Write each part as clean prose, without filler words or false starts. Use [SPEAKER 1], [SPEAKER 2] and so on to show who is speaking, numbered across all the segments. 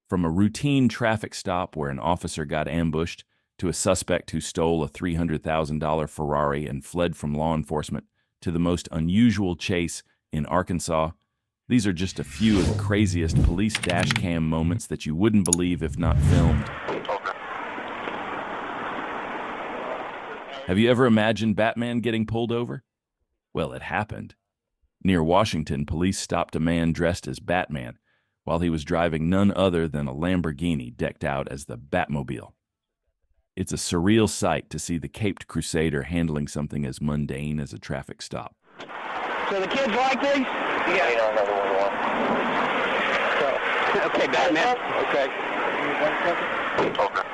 [SPEAKER 1] From a routine traffic stop where an officer got ambushed to a suspect who stole a $300,000 Ferrari and fled from law enforcement to the most unusual chase in Arkansas, these are just a few of the craziest police dashcam moments that you wouldn't believe if not filmed. Have you ever imagined Batman getting pulled over? Well, it happened. Near Washington, police stopped a man dressed as Batman while he was driving none other than a Lamborghini decked out as the Batmobile. It's a surreal sight to see the caped crusader handling something as mundane as a traffic stop.
[SPEAKER 2] So the kids like these? Yeah. Another one. So, okay, Batman. Okay. Okay.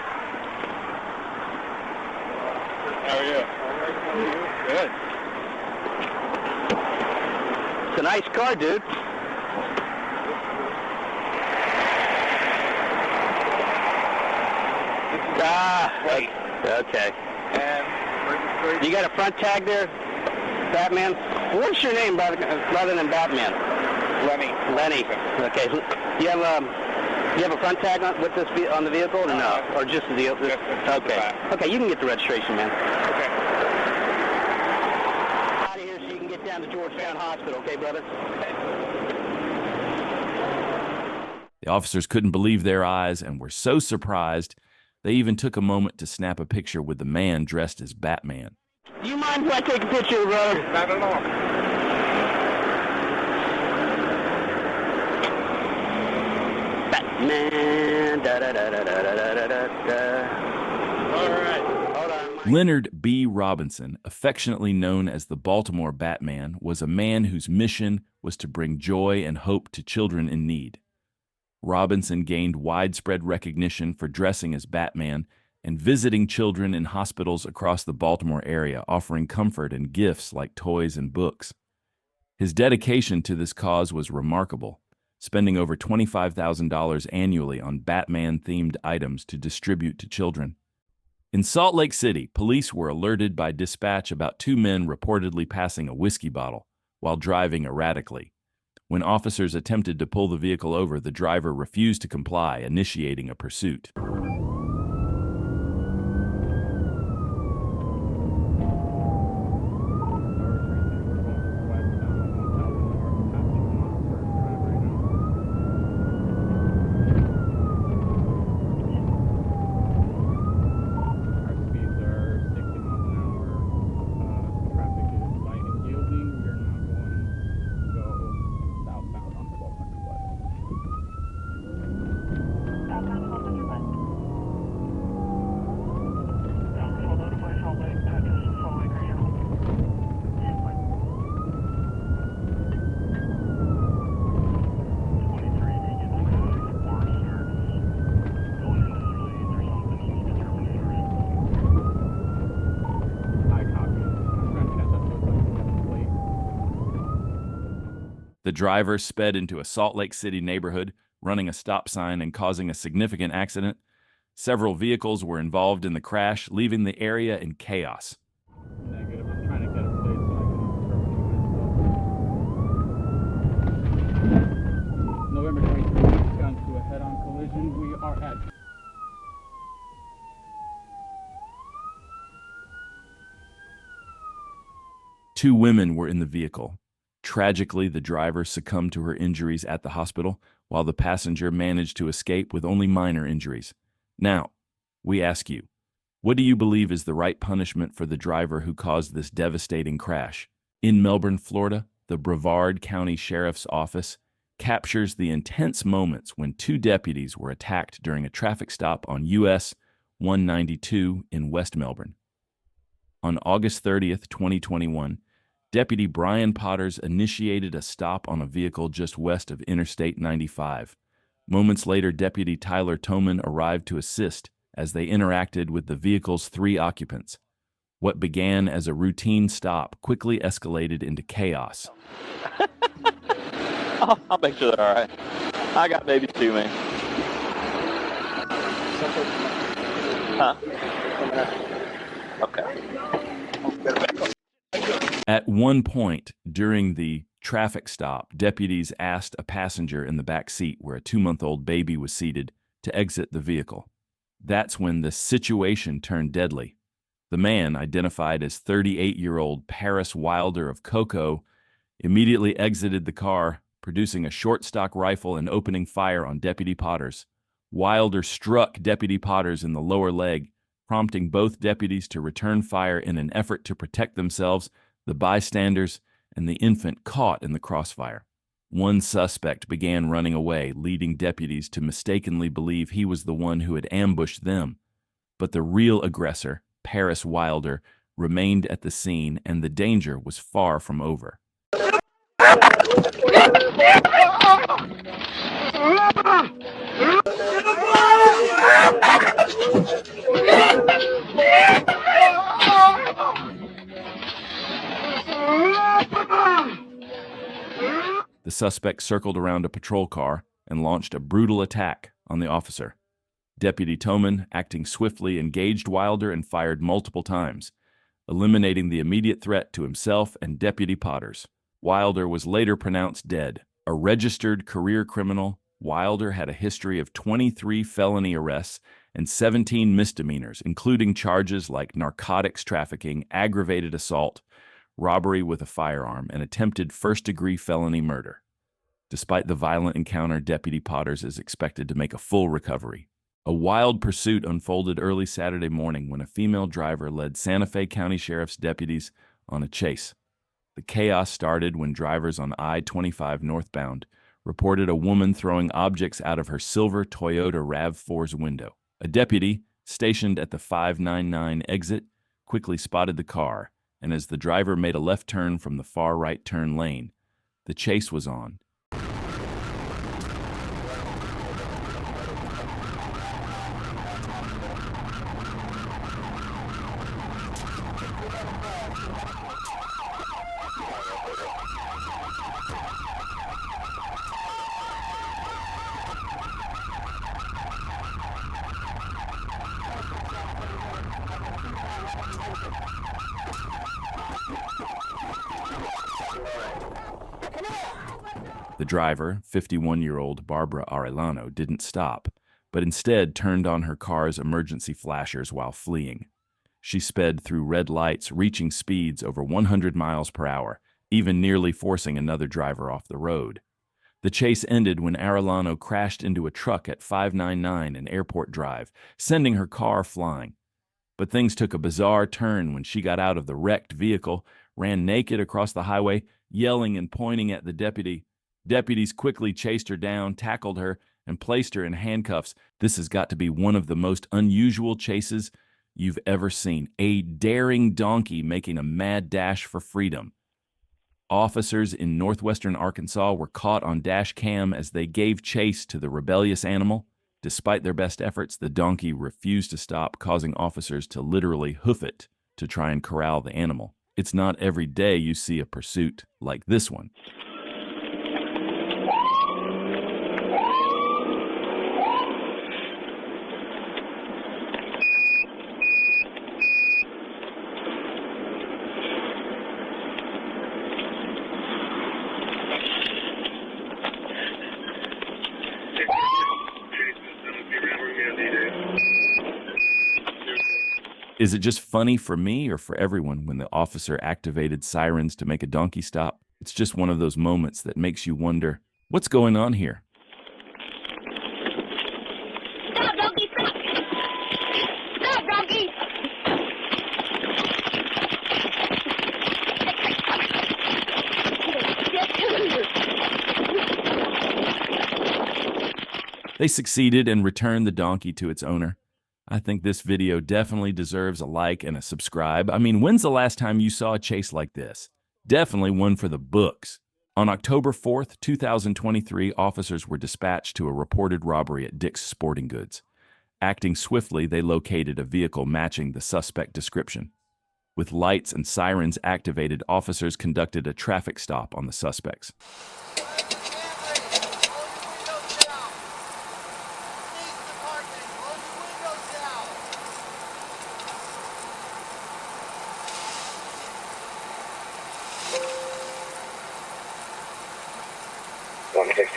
[SPEAKER 3] How are you? Good.
[SPEAKER 2] It's a nice car, dude. Wait. Okay. And you got a front tag there, Batman? What's your name, rather than Batman? Lenny. Okay. You have a front tag on with this on the vehicle or no? Or just the vehicle? Okay. Okay. You can get the registration, man.
[SPEAKER 3] Okay.
[SPEAKER 2] Out of here so you can get down to Georgetown Hospital, okay, brother?
[SPEAKER 1] The officers couldn't believe their eyes and were so surprised they even took a moment to snap a picture with the man dressed as Batman.
[SPEAKER 2] Do you mind if I take a picture, brother?
[SPEAKER 3] Not at all.
[SPEAKER 2] Batman. Da da da da da da da da.
[SPEAKER 3] All right.
[SPEAKER 2] Hold on.
[SPEAKER 1] Leonard B. Robinson, affectionately known as the Baltimore Batman, was a man whose mission was to bring joy and hope to children in need. Robinson gained widespread recognition for dressing as Batman and visiting children in hospitals across the Baltimore area, offering comfort and gifts like toys and books. His dedication to this cause was remarkable, spending over $25,000 annually on Batman-themed items to distribute to children. In Salt Lake City, police were alerted by dispatch about two men reportedly passing a whiskey bottle while driving erratically. When officers attempted to pull the vehicle over, the driver refused to comply, initiating a pursuit. The driver sped into a Salt Lake City neighborhood, running a stop sign and causing a significant accident. Several vehicles were involved in the crash, leaving the area in chaos.
[SPEAKER 3] Negative. I'm trying to get a place so I can November 23rd, gone to a head-on collision. We are at...
[SPEAKER 1] Two women were in the vehicle. Tragically, the driver succumbed to her injuries at the hospital, while the passenger managed to escape with only minor injuries. Now, we ask you, what do you believe is the right punishment for the driver who caused this devastating crash? In Melbourne, Florida, the Brevard County Sheriff's Office captures the intense moments when two deputies were attacked during a traffic stop on US 192 in West Melbourne. On August 30th, 2021, Deputy Brian Potters initiated a stop on a vehicle just west of Interstate 95. Moments later, Deputy Tyler Toman arrived to assist as they interacted with the vehicle's three occupants. What began as a routine stop quickly escalated into chaos.
[SPEAKER 4] I'll make sure they're all right. I got babies too, man. Huh? Okay.
[SPEAKER 1] At one point during the traffic stop, deputies asked a passenger in the back seat where a 2-month-old baby was seated to exit the vehicle. That's when the situation turned deadly. The man, identified as 38-year-old Paris Wilder of Cocoa, immediately exited the car, producing a short-stock rifle and opening fire on Deputy Potters. Wilder struck Deputy Potters in the lower leg, prompting both deputies to return fire in an effort to protect themselves, the bystanders, and the infant caught in the crossfire. One suspect began running away, leading deputies to mistakenly believe he was the one who had ambushed them. But the real aggressor, Paris Wilder, remained at the scene, and the danger was far from over. The suspect circled around a patrol car and launched a brutal attack on the officer. Deputy Toman, acting swiftly, engaged Wilder and fired multiple times, eliminating the immediate threat to himself and Deputy Potters. Wilder was later pronounced dead. A registered career criminal, Wilder had a history of 23 felony arrests and 17 misdemeanors, including charges like narcotics trafficking, aggravated assault, robbery with a firearm, and attempted first-degree felony murder. Despite the violent encounter, Deputy Potters is expected to make a full recovery. A wild pursuit unfolded early Saturday morning when a female driver led Santa Fe County Sheriff's deputies on a chase. The chaos started when drivers on I-25 northbound reported a woman throwing objects out of her silver Toyota RAV4's window. A deputy, stationed at the 599 exit, quickly spotted the car, and as the driver made a left turn from the far right turn lane, the chase was on. The driver, 51-year-old Barbara Arellano, didn't stop, but instead turned on her car's emergency flashers while fleeing. She sped through red lights, reaching speeds over 100 miles per hour, even nearly forcing another driver off the road. The chase ended when Arellano crashed into a truck at 599 and Airport Drive, sending her car flying. But things took a bizarre turn when she got out of the wrecked vehicle, ran naked across the highway, yelling and pointing at the deputy. Deputies quickly chased her down, tackled her, and placed her in handcuffs. This has got to be one of the most unusual chases you've ever seen. A daring donkey making a mad dash for freedom. Officers in northwestern Arkansas were caught on Dashcam as they gave chase to the rebellious animal. Despite their best efforts, the donkey refused to stop, causing officers to literally hoof it to try and corral the animal. It's not every day you see a pursuit like this one. Is it just funny for me or for everyone when the officer activated sirens to make a donkey stop? It's just one of those moments that makes you wonder, what's going on here?
[SPEAKER 5] Stop, donkey, stop! Stop, donkey!
[SPEAKER 1] They succeeded and returned the donkey to its owner. I think this video definitely deserves a like and a subscribe. I mean, when's the last time you saw a chase like this? Definitely one for the books. On October 4th, 2023, officers were dispatched to a reported robbery at Dick's Sporting Goods. Acting swiftly, they located a vehicle matching the suspect description. With lights and sirens activated, officers conducted a traffic stop on the suspects.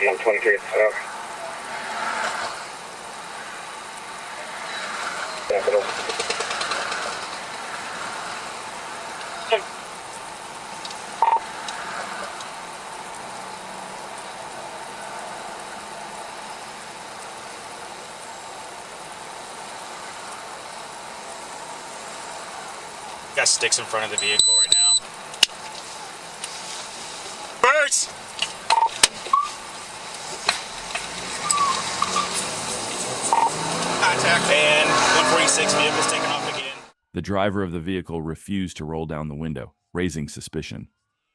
[SPEAKER 6] I'm 23. Capital.
[SPEAKER 7] Got sticks in front of the vehicle right now. Birds! Contact. And 146 vehicle's taken off again.
[SPEAKER 1] The driver of the vehicle refused to roll down the window, raising suspicion.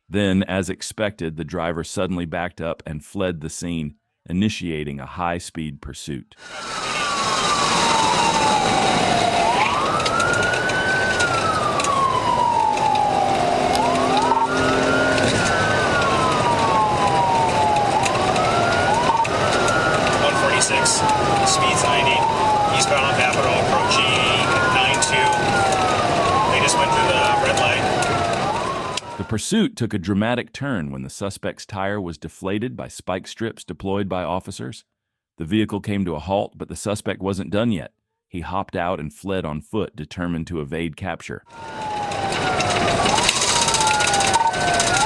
[SPEAKER 1] Then, as expected, the driver suddenly backed up and fled the scene, initiating a high-speed pursuit.
[SPEAKER 7] Speed's 90, eastbound on Capitol, approaching 92. They just went through the red light.
[SPEAKER 1] The pursuit took a dramatic turn when the suspect's tire was deflated by spike strips deployed by officers. The vehicle came to a halt, but the suspect wasn't done yet. He hopped out and fled on foot, determined to evade capture.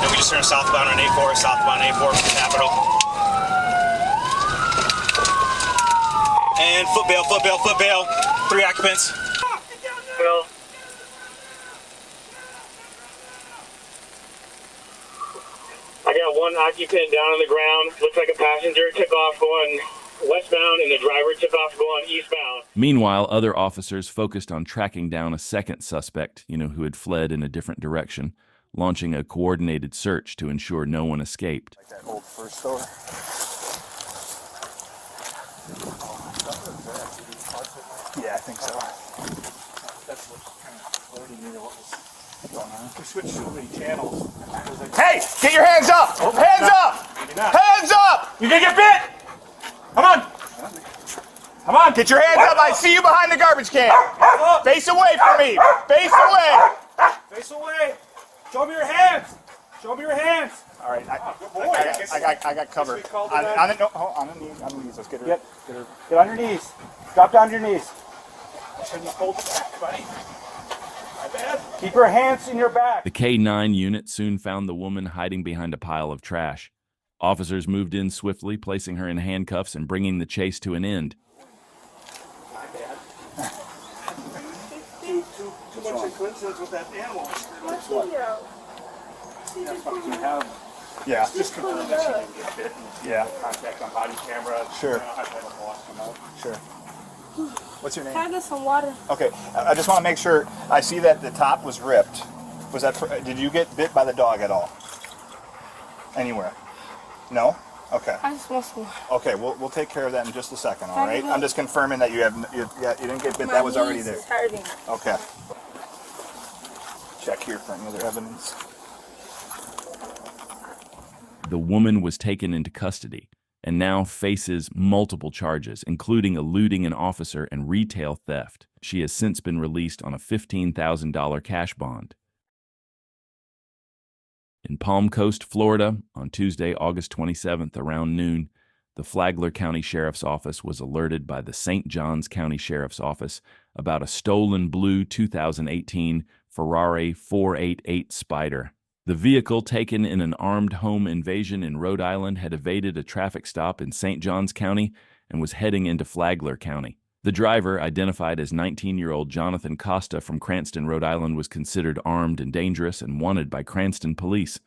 [SPEAKER 7] And we just turned southbound on A4 from the Capitol. And foot bail. 3 occupants.
[SPEAKER 6] Well, I got 1 occupant down on the ground. Looks like a passenger took off going westbound and the driver took off going eastbound.
[SPEAKER 1] Meanwhile, other officers focused on tracking down a second suspect, who had fled in a different direction, launching a coordinated search to ensure no one escaped.
[SPEAKER 8] Like that old first store. Yeah, I think so. That's what kind of alerted me to what was going on. We switched so many channels. Hey, get your hands up! Hands up! Hands up! You gonna get bit? Come on! Come on! Get your hands up! I see you behind the garbage can. Face away from me. Face away.
[SPEAKER 3] Face away. Show me your hands. Show me your hands.
[SPEAKER 8] All right, I got cover. On the knees. Let's get her.
[SPEAKER 3] Get on your knees. Drop down to your knees.
[SPEAKER 8] Shouldn't have pulled it back, buddy. My bad.
[SPEAKER 3] Keep your hands in your back.
[SPEAKER 1] The K-9 unit soon found the woman hiding behind a pile of trash. Officers moved in swiftly, placing her in handcuffs and bringing the chase to an end.
[SPEAKER 8] My bad. Too much of coincidence with that animal. Yeah. Just confirm that she didn't get bit. Yeah.
[SPEAKER 7] Contact on body camera.
[SPEAKER 8] Sure.
[SPEAKER 7] I've had a boss come out.
[SPEAKER 8] Sure. What's your name?
[SPEAKER 5] Can I get some water?
[SPEAKER 8] Okay, I just want to make sure. I see that the top was ripped. Was that? Did you get bit by the dog at all? Anywhere? No. Okay.
[SPEAKER 5] I just want some water.
[SPEAKER 8] Okay, we'll take care of that in just a second. All
[SPEAKER 5] Can I
[SPEAKER 8] right.
[SPEAKER 5] have-
[SPEAKER 8] I'm just confirming that you didn't get bit.
[SPEAKER 5] My
[SPEAKER 8] That was already
[SPEAKER 5] knees
[SPEAKER 8] there.
[SPEAKER 5] is hurting.
[SPEAKER 8] Okay. Check here for any other evidence.
[SPEAKER 1] The woman was taken into custody and now faces multiple charges, including eluding an officer and retail theft. She has since been released on a $15,000 cash bond. In Palm Coast, Florida, on Tuesday, August 27th, around noon, the Flagler County Sheriff's Office was alerted by the St. Johns County Sheriff's Office about a stolen blue 2018 Ferrari 488 Spider. The vehicle, taken in an armed home invasion in Rhode Island, had evaded a traffic stop in St. Johns County and was heading into Flagler County. The driver, identified as 19-year-old Jonathan Costa from Cranston, Rhode Island, was considered armed and dangerous and wanted by Cranston police.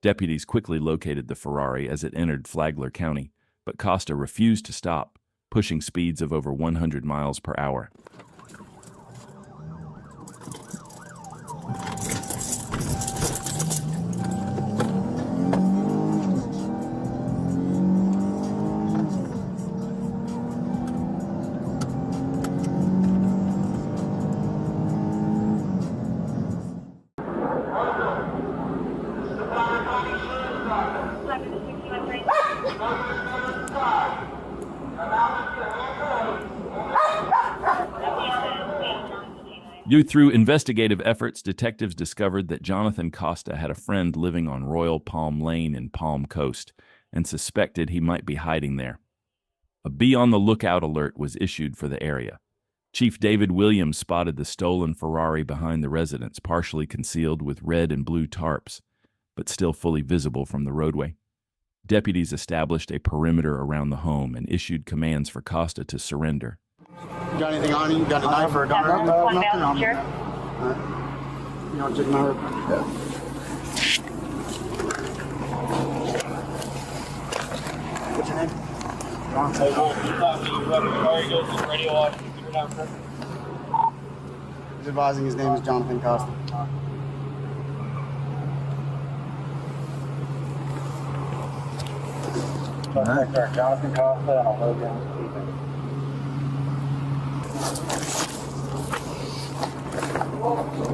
[SPEAKER 1] Deputies quickly located the Ferrari as it entered Flagler County, but Costa refused to stop, pushing speeds of over 100 miles per hour. Through investigative efforts, detectives discovered that Jonathan Costa had a friend living on Royal Palm Lane in Palm Coast and suspected he might be hiding there. A be-on-the-lookout alert was issued for the area. Chief David Williams spotted the stolen Ferrari behind the residence, partially concealed with red and blue tarps, but still fully visible from the roadway. Deputies established a perimeter around the home and issued commands for Costa to surrender.
[SPEAKER 9] You got anything on you? You got a knife or a gun?
[SPEAKER 5] Nothing on me.
[SPEAKER 9] All right. You want to check my rope? Yeah. What's your name? John. He's advising his name is Jonathan Costa.
[SPEAKER 2] Right. Jonathan Costa and Logan.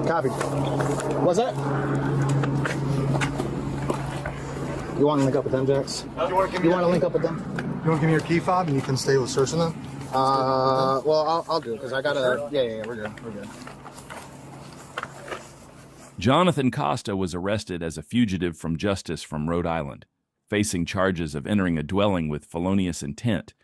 [SPEAKER 9] Copy. What's that? You want to link up with them, Jax? You want to link up with them?
[SPEAKER 10] You want to give me your key fob and you can stay with searching them?
[SPEAKER 9] Well, I'll do it because I gotta. Yeah, we're good. We're good.
[SPEAKER 1] Jonathan Costa was arrested as a fugitive from justice from Rhode Island, facing charges of entering a dwelling with felonious intent,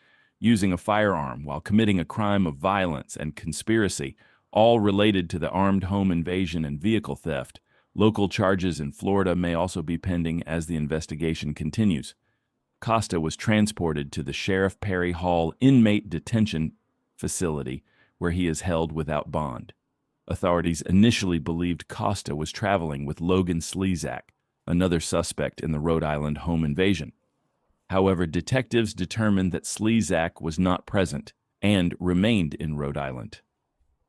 [SPEAKER 1] using a firearm while committing a crime of violence and conspiracy, all related to the armed home invasion and vehicle theft. Local charges in Florida may also be pending as the investigation continues. Costa was transported to the Sheriff Perry Hall inmate detention facility, where he is held without bond. Authorities initially believed Costa was traveling with Logan Slezak, another suspect in the Rhode Island home invasion. However, detectives determined that Slezak was not present and remained in Rhode Island.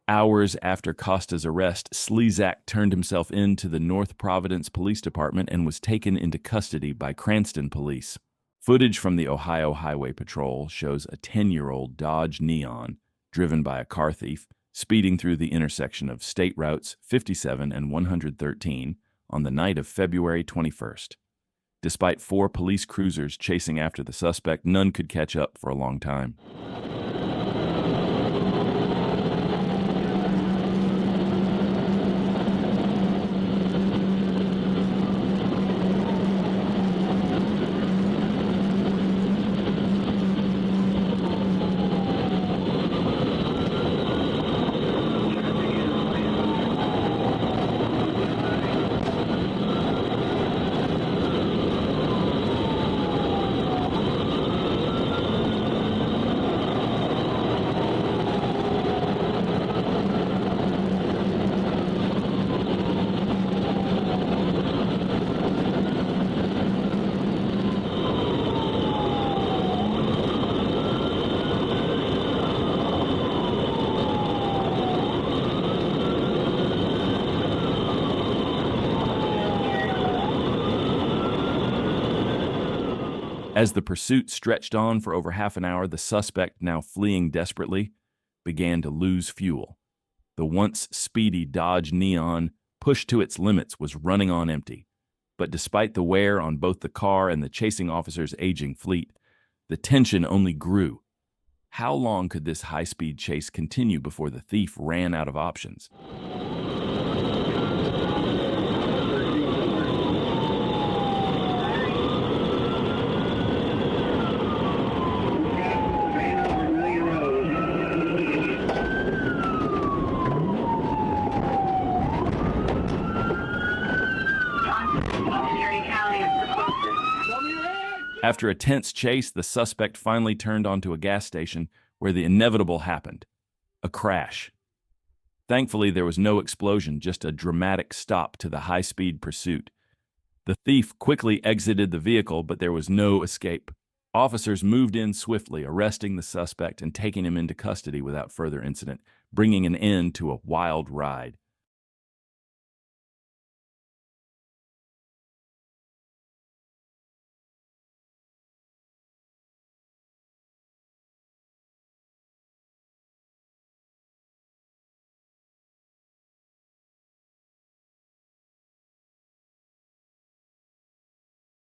[SPEAKER 1] Hours after Costa's arrest, Slezak turned himself in to the North Providence Police Department and was taken into custody by Cranston Police. Footage from the Ohio Highway Patrol shows a 10-year-old Dodge Neon, driven by a car thief, speeding through the intersection of State Routes 57 and 113 on the night of February 21st. Despite 4 police cruisers chasing after the suspect, none could catch up for a long time. As the pursuit stretched on for over half an hour, the suspect, now fleeing desperately, began to lose fuel. The once speedy Dodge Neon, pushed to its limits, was running on empty. But despite the wear on both the car and the chasing officer's aging fleet, the tension only grew. How long could this high-speed chase continue before the thief ran out of options? After a tense chase, the suspect finally turned onto a gas station where the inevitable happened: a crash. Thankfully, there was no explosion, just a dramatic stop to the high-speed pursuit. The thief quickly exited the vehicle, but there was no escape. Officers moved in swiftly, arresting the suspect and taking him into custody without further incident, bringing an end to a wild ride.